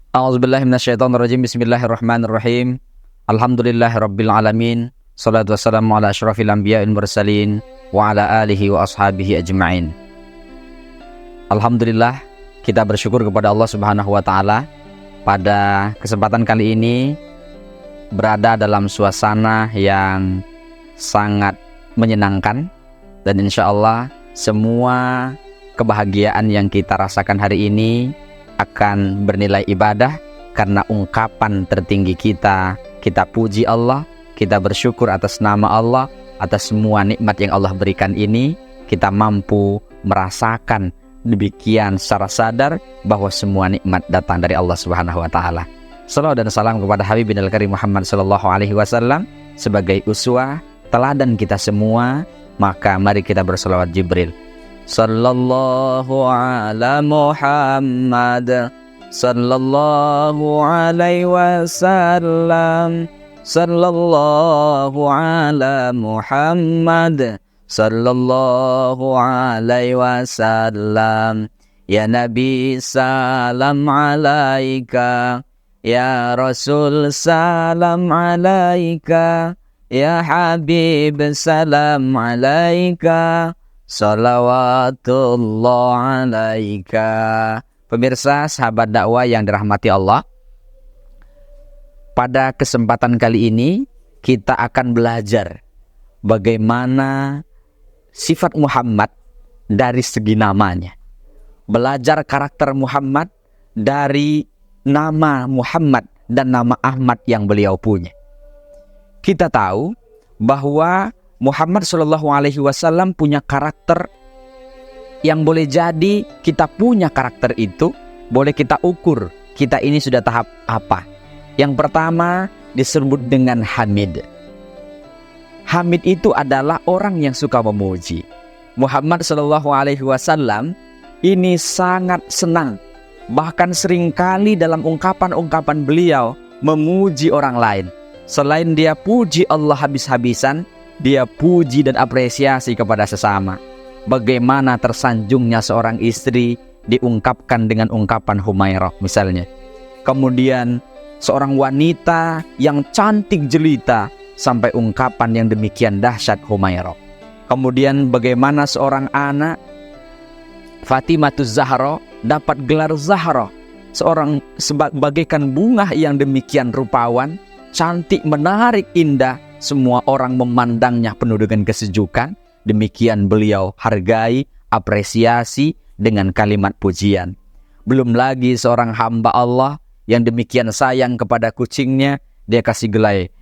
A'udzubillahi minasyaitonirrajim. Bismillahirrahmanirrahim. Alhamdulillahirabbil alamin. Shalatu wassalamu ala asyrafil anbiya'il mursalin wa ala alihi wa ashabihi ajma'in. Alhamdulillah, kita bersyukur kepada Allah Subhanahu wa taala pada kesempatan kali ini berada dalam suasana yang sangat menyenangkan, dan insyaallah semua kebahagiaan yang kita rasakan hari ini akan bernilai ibadah karena ungkapan tertinggi kita puji Allah, kita bersyukur atas nama Allah, atas semua nikmat yang Allah berikan ini. Kita mampu merasakan demikian secara sadar bahwa semua nikmat datang dari Allah Subhanahu wa taala. Salawat dan salam kepada Habibina al-Karim Muhammad sallallahu alaihi wasallam sebagai uswah teladan kita semua. Maka mari kita berselawat Jibril. Sallallahu ala Muhammad sallallahu alaihi wasallam. Sallallahu ala Muhammad sallallahu alaihi wasallam. Ya Nabi salam alaika, ya Rasul salam alaika, ya Habib salam alaika, salawatullah alaika. Pemirsa, sahabat dakwah yang dirahmati Allah, pada kesempatan kali ini kita akan belajar bagaimana sifat Muhammad dari segi namanya. Belajar karakter Muhammad dari nama Muhammad dan nama Ahmad yang beliau punya. Kita tahu bahwa Muhammad SAW punya karakter yang boleh jadi kita punya karakter itu, boleh kita ukur kita ini sudah tahap apa. Yang pertama disebut dengan Hamid. Hamid itu adalah orang yang suka memuji. Muhammad SAW ini sangat senang, bahkan seringkali dalam ungkapan-ungkapan beliau memuji orang lain. Selain dia puji Allah habis-habisan, dia puji dan apresiasi kepada sesama. Bagaimana tersanjungnya seorang istri diungkapkan dengan ungkapan Humairah misalnya. Kemudian seorang wanita yang cantik jelita sampai ungkapan yang demikian dahsyat Humairah. Kemudian bagaimana seorang anak Fatimatuz Zahra dapat gelar Zahra, seorang bagaikan bunga yang demikian rupawan, cantik, menarik, indah. Semua orang memandangnya penuh dengan kesejukan. Demikian beliau hargai, apresiasi dengan kalimat pujian. Belum lagi seorang hamba Allah yang demikian sayang kepada kucingnya, dia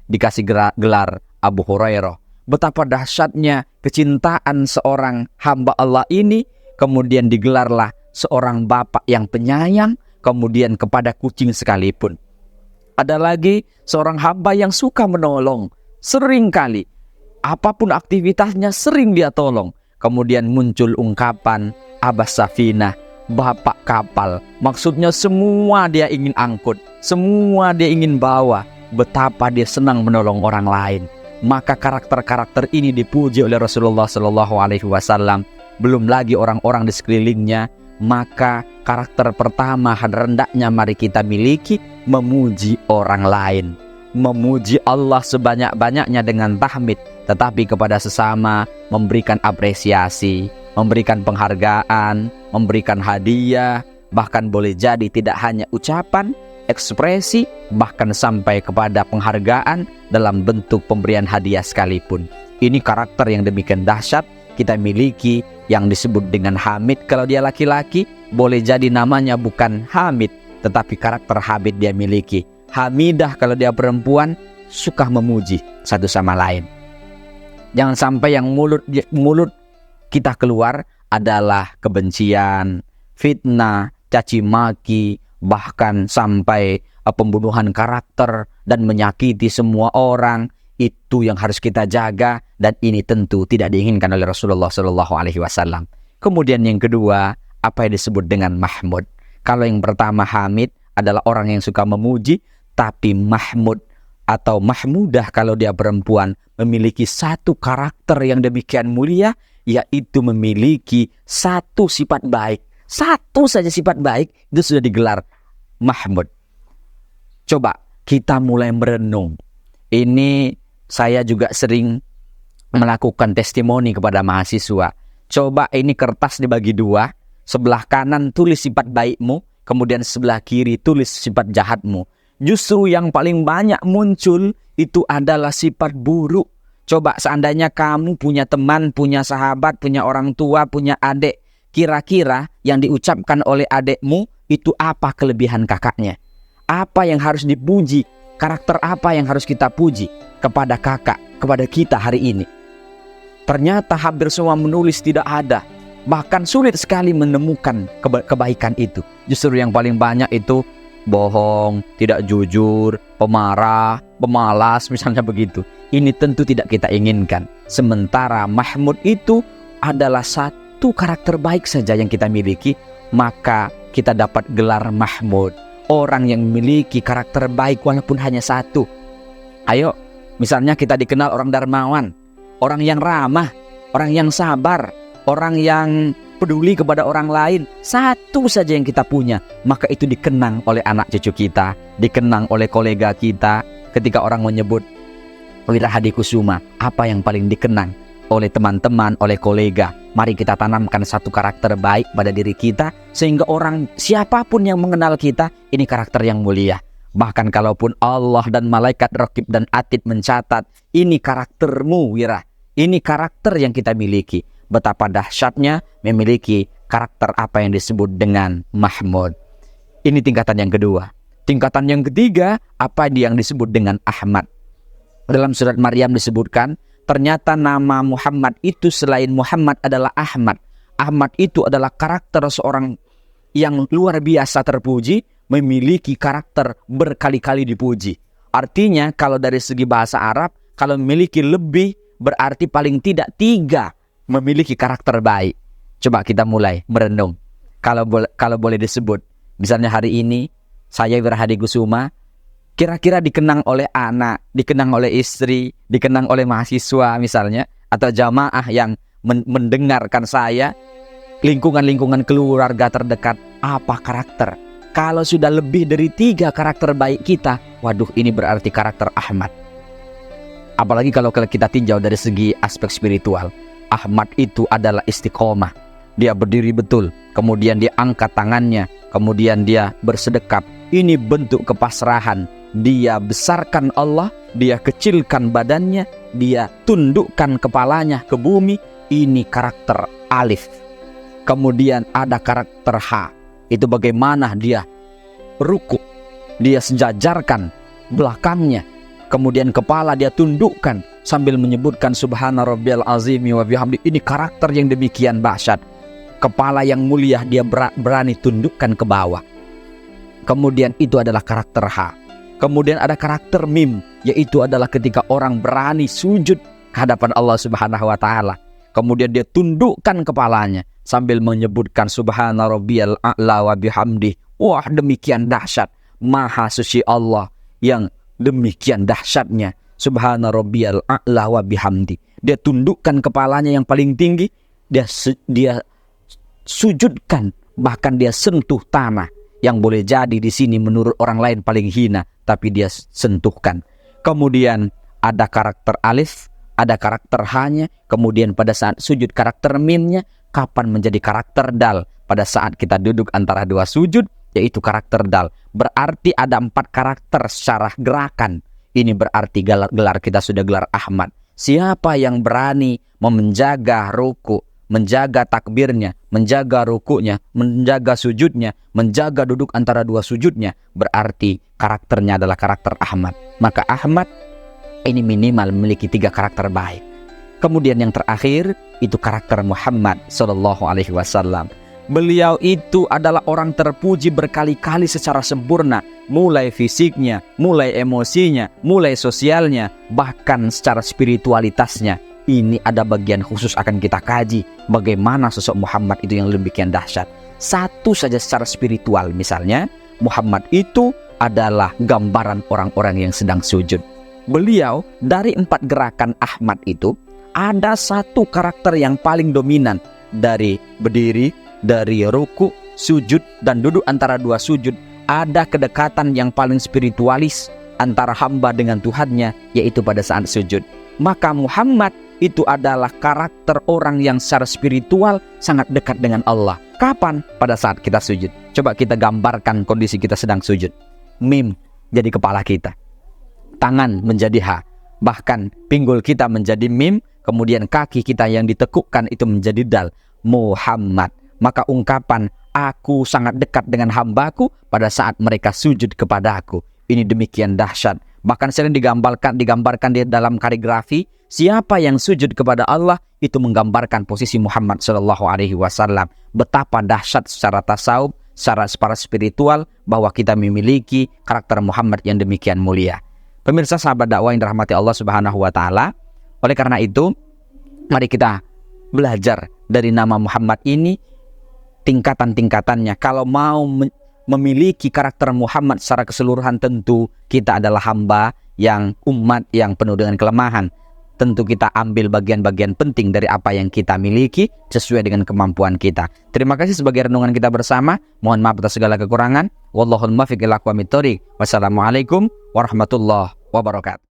dikasih gelar Abu Hurairah. Betapa dahsyatnya kecintaan seorang hamba Allah ini. Kemudian digelarlah seorang bapak yang penyayang, kemudian kepada kucing sekalipun. Ada lagi seorang hamba yang suka menolong. Sering kali, apapun aktivitasnya sering dia tolong. Kemudian muncul ungkapan Abas Safinah, bapak kapal. Maksudnya semua dia ingin angkut, semua dia ingin bawa. Betapa dia senang menolong orang lain. Maka karakter-karakter ini dipuji oleh Rasulullah SAW. Belum lagi orang-orang di sekelilingnya. Maka karakter pertama hendaknya mari kita miliki, memuji orang lain. Memuji Allah sebanyak-banyaknya dengan tahmid, tetapi kepada sesama memberikan apresiasi, memberikan penghargaan, memberikan hadiah. Bahkan boleh jadi tidak hanya ucapan, ekspresi, bahkan sampai kepada penghargaan dalam bentuk pemberian hadiah sekalipun. Ini karakter yang demikian dahsyat kita miliki, yang disebut dengan Hamid. Kalau dia laki-laki, boleh jadi namanya bukan Hamid, tetapi karakter Hamid dia miliki. Hamidah kalau dia perempuan, suka memuji satu sama lain. Jangan sampai yang mulut kita keluar adalah kebencian, fitnah, caci maki, bahkan sampai pembunuhan karakter dan menyakiti semua orang. Itu yang harus kita jaga, dan ini tentu tidak diinginkan oleh Rasulullah SAW. Kemudian yang kedua, apa yang disebut dengan Mahmud. Kalau yang pertama Hamid adalah orang yang suka memuji, tapi Mahmud atau Mahmudah kalau dia perempuan memiliki satu karakter yang demikian mulia, yaitu memiliki satu sifat baik. Satu saja sifat baik itu sudah digelar Mahmud. Coba kita mulai merenung. Ini saya juga sering melakukan testimoni kepada mahasiswa. Coba ini kertas dibagi dua, sebelah kanan tulis sifat baikmu, kemudian sebelah kiri tulis sifat jahatmu. Justru yang paling banyak muncul itu adalah sifat buruk. Coba seandainya kamu punya teman, punya sahabat, punya orang tua, punya adik, kira-kira yang diucapkan oleh adikmu itu apa kelebihan kakaknya? Apa yang harus dipuji? Karakter apa yang harus kita puji kepada kakak, kepada kita hari ini? Ternyata hampir semua menulis tidak ada. Bahkan sulit sekali menemukan kebaikan itu. Justru yang paling banyak itu bohong, tidak jujur, pemarah, pemalas, misalnya begitu. Ini tentu tidak kita inginkan. Sementara Mahmud itu adalah satu karakter baik saja yang kita miliki, maka kita dapat gelar Mahmud. Orang yang memiliki karakter baik walaupun hanya satu. Ayo, misalnya kita dikenal orang dermawan, orang yang ramah, orang yang sabar, orang yang peduli kepada orang lain. Satu saja yang kita punya, maka itu dikenang oleh anak cucu kita, dikenang oleh kolega kita. Ketika orang menyebut Wira Hadi Kusuma, apa yang paling dikenang oleh teman-teman, oleh kolega? Mari kita tanamkan satu karakter baik pada diri kita, sehingga orang siapapun yang mengenal kita, ini karakter yang mulia. Bahkan kalaupun Allah dan malaikat Raqib dan Atid mencatat, ini karaktermu Wira, ini karakter yang kita miliki. Betapa dahsyatnya memiliki karakter apa yang disebut dengan Mahmud. Ini tingkatan yang kedua. Tingkatan yang ketiga, apa yang disebut dengan Ahmad. Dalam surat Maryam disebutkan, ternyata nama Muhammad itu selain Muhammad adalah Ahmad. Ahmad itu adalah karakter seorang yang luar biasa terpuji, memiliki karakter berkali-kali dipuji. Artinya kalau dari segi bahasa Arab, kalau memiliki lebih berarti paling tidak 3 memiliki karakter baik. Coba kita mulai merenung. Kalau boleh disebut, misalnya hari ini saya Wira Hadi Kusuma, kira-kira dikenang oleh anak, dikenang oleh istri, dikenang oleh mahasiswa misalnya, atau jamaah yang mendengarkan saya, lingkungan-lingkungan keluarga terdekat, apa karakter? Kalau sudah lebih dari 3 karakter baik kita, waduh ini berarti karakter Ahmad. Apalagi kalau kita tinjau dari segi aspek spiritual, Ahmad itu adalah istiqomah. Dia berdiri betul, kemudian dia angkat tangannya, kemudian dia bersedekap. Ini bentuk kepasrahan. Dia besarkan Allah, dia kecilkan badannya, dia tundukkan kepalanya ke bumi. Ini karakter alif. Kemudian ada karakter H. Itu bagaimana dia ruku, dia sejajarkan belakangnya, kemudian kepala dia tundukkan sambil menyebutkan Subhana Rabbiyal Azimi wa bihamdi. Ini karakter yang demikian dahsyat. Kepala yang mulia dia berani tundukkan ke bawah. Kemudian itu adalah karakter H. Kemudian ada karakter Mim, yaitu adalah ketika orang berani sujud ke hadapan Allah Subhanahu wa taala. Kemudian dia tundukkan kepalanya sambil menyebutkan Subhana Rabbiyal A'la wa bihamdi. Wah, demikian dahsyat. Maha suci Allah yang demikian dahsyatnya. Subhana Rabbiyal A'la wa bihamdi. Dia tundukkan kepalanya yang paling tinggi, dia sujudkan, bahkan dia sentuh tanah yang boleh jadi di sini menurut orang lain paling hina, tapi dia sentuhkan. Kemudian ada karakter alif, ada karakter hanya, kemudian pada saat sujud karakter mimnya. Kapan menjadi karakter dal? Pada saat kita duduk antara 2 sujud, yaitu karakter dal. Berarti ada 4 karakter secara gerakan. Ini berarti gelar kita sudah gelar Ahmad. Siapa yang berani menjaga ruku, menjaga takbirnya, menjaga rukunya, menjaga sujudnya, menjaga duduk antara 2 sujudnya, berarti karakternya adalah karakter Ahmad. Maka Ahmad ini minimal memiliki 3 karakter baik. Kemudian yang terakhir itu karakter Muhammad Sallallahu Alaihi Wasallam. Beliau itu adalah orang terpuji berkali-kali secara sempurna, mulai fisiknya, mulai emosinya, mulai sosialnya, bahkan secara spiritualitasnya. Ini ada bagian khusus akan kita kaji, bagaimana sosok Muhammad itu yang demikian dahsyat. Satu saja secara spiritual, misalnya Muhammad itu adalah gambaran orang-orang yang sedang sujud. Beliau dari 4 gerakan Ahmad itu ada 1 karakter yang paling dominan, dari berdiri, dari ruku, sujud, dan duduk antara 2 sujud. ada kedekatan yang paling spiritualis antara hamba dengan Tuhannya, yaitu pada saat sujud. Maka Muhammad itu adalah karakter orang yang secara spiritual sangat dekat dengan Allah. Kapan? Pada saat kita sujud. Coba kita gambarkan kondisi kita sedang sujud. Mim jadi kepala kita, tangan menjadi ha, bahkan pinggul kita menjadi mim, kemudian kaki kita yang ditekukkan itu menjadi dal, Muhammad. Maka ungkapan aku sangat dekat dengan hambaku pada saat mereka sujud kepada aku, ini demikian dahsyat. Bahkan sering digambarkan di dalam kaligrafi, siapa yang sujud kepada Allah itu menggambarkan posisi Muhammad SAW. Betapa dahsyat secara tasawuf, secara spiritual, bahwa kita memiliki karakter Muhammad yang demikian mulia. Pemirsa sahabat dakwah yang dirahmati Allah Subhanahu wa taala, oleh karena itu mari kita belajar dari nama Muhammad ini, tingkatan-tingkatannya. Kalau mau memiliki karakter Muhammad secara keseluruhan, tentu kita adalah hamba yang umat yang penuh dengan kelemahan. Tentu kita ambil bagian-bagian penting dari apa yang kita miliki sesuai dengan kemampuan kita. Terima kasih sebagai renungan kita bersama. Mohon maaf atas segala kekurangan. Wallahul muwaffiq ila aqwamit thoriq. Wassalamualaikum warahmatullahi wabarakatuh.